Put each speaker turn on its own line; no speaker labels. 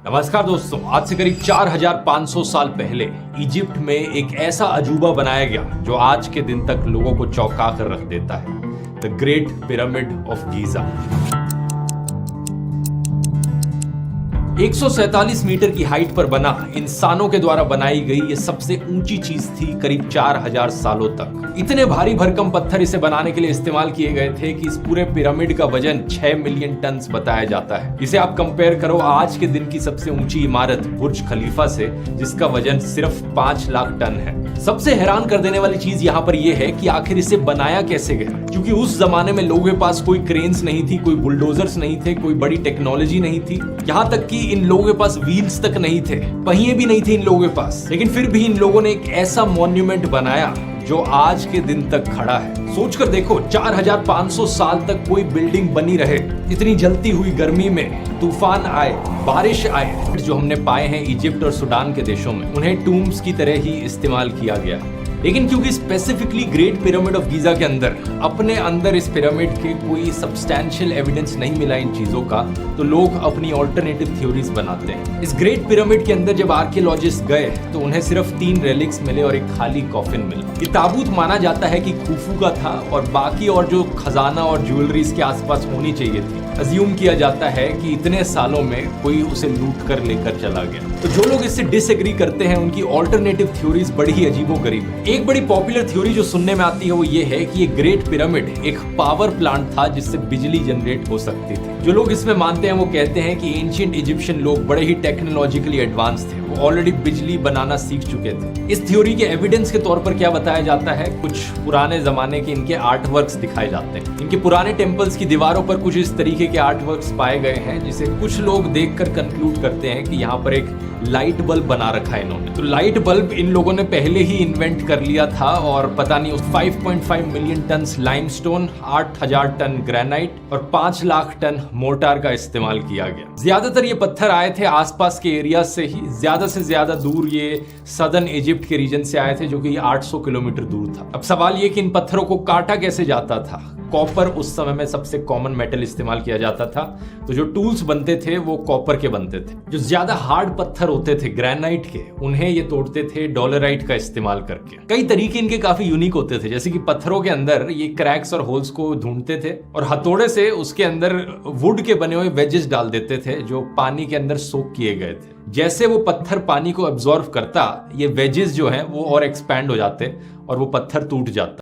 नमस्कार दोस्तों, आज से करीब 4500 साल पहले इजिप्ट में एक ऐसा अजूबा बनाया गया जो आज के दिन तक लोगों को चौंका कर रख देता है। The great pyramid of Giza. 147 metre की हाइट पर बना, इंसानों के द्वारा बनाई गई ये सबसे ऊंची चीज थी करीब 4000 सालों तक। इतने भारी भरकम पत्थर इसे बनाने के लिए इस्तेमाल किए गए थे कि इस पूरे पिरामिड का वजन 6 मिलियन टन बताया जाता है। इसे आप कंपेयर करो आज के दिन की सबसे ऊंची इमारत बुर्ज खलीफा से, जिसका वजन सिर्फ 5 लाख टन है। सबसे हैरान कर देने वाली चीज यहाँ पर यह है कि आखिर इसे बनाया कैसे गया, क्योंकि उस जमाने में लोगों के पास कोई क्रेन्स नहीं थी, कोई बुलडोजर्स नहीं थे, कोई बड़ी टेक्नोलॉजी नहीं थी, यहाँ तक कि इन लोगों के पास व्हील्स तक नहीं थे, पहिए भी नहीं थे इन लोगों के पास। लेकिन फिर भी इन लोगों ने एक ऐसा मॉन्यूमेंट बनाया जो आज के दिन तक खड़ा है। सोचकर देखो, 4500 साल तक कोई बिल्डिंग बनी रहे, इतनी जलती हुई गर्मी में तूफान आए, बारिश आए, जो हमने पाए हैं इजिप्ट और सूडान के देशों में, उन्हें टूम्स की तरह ही इस्तेमाल किया गया। लेकिन क्योंकि specifically great pyramid of Giza के अंदर अपने अंदर इस पिरामिड के कोई सब्सटैंशियल एविडेंस नहीं मिला इन चीजों का, तो लोग अपनी ऑल्टरनेटिव थ्योरीज बनाते हैं। इस ग्रेट पिरामिड के अंदर जब आर्कियोलॉजिस्ट गए तो उन्हें सिर्फ 3 रेलिक्स मिले और एक खाली कॉफिन मिला। ये ताबूत माना जाता है कि खूफू का था और बाकी और जो खजाना और ज्वेलरी इसके आसपास होनी चाहिए थी, अज्यूम किया जाता है कि इतने सालों में कोई उसे लूट कर लेकर चला गया। तो जो लोग इससे डिसएग्री करते हैं उनकी ऑल्टरनेटिव थ्योरीज बड़ी ही अजीबोगरीब है। एक बड़ी पॉपुलर थ्योरी जो सुनने में आती है वो ये है कि ये ग्रेट पिरामिड एक पावर प्लांट था जिससे बिजली जनरेट हो सकती थी। जो लोग इसमें मानते हैं वो कहते हैं कि एंशिएंट इजिप्शियन लोग बड़े ही टेक्नोलॉजिकली एडवांस थे, वो ऑलरेडी बिजली बनाना सीख चुके थे। इस थ्योरी के एविडेंस के तौर पर क्या बताया जाता है, कुछ पुराने जमाने के इनके आर्ट वर्क्स दिखाए जाते हैं। इनके पुराने टेम्पल्स की दीवारों पर कुछ इस तरीके के आर्ट वर्क्स पाए गए हैं जिसे कुछ लोग देखकर कंक्लूड करते हैं कि यहाँ पर एक लाइट बल्ब बना रखा है इन्होंने। तो लाइट बल्ब इन लोगों ने पहले ही इन्वेंट कर लिया था और पता नहीं 5.5 million ton limestone, 8000 ton granite और 5 लाख टन मोर्टार का इस्तेमाल किया गया। ज्यादातर ये पत्थर आए थे आसपास के एरिया से ही, ज्यादा से ज्यादा दूर ये सदर्न इजिप्ट के रीजन से आए थे जो कि 800 किलोमीटर दूर था। अब सवाल ये कि इन पत्थरों को काटा कैसे जाता था। कॉपर उस समय में सबसे कॉमन मेटल इस्तेमाल किया जाता था, तो जो टूल्स बनते थे वो कॉपर के बनते थे। जो ज्यादा हार्ड पत्थर होते थे ग्रेनाइट के, उन्हें ये तोड़ते थे डॉलराइट का इस्तेमाल करके। कई तरीके इनके काफी यूनिक होते थे, जैसे कि पत्थरों के अंदर ये क्रैक्स और होल्स को ढूंढते थे और हथौड़े से उसके अंदर वुड के बने हुए वेजेस डाल देते थे जो पानी के अंदर सोक किए गए थे। जैसे वो पत्थर पानी को एब्जॉर्व करता, ये वेजेस जो हैं वो और एक्सपैंड हो जाते और वो पत्थर टूट जाता।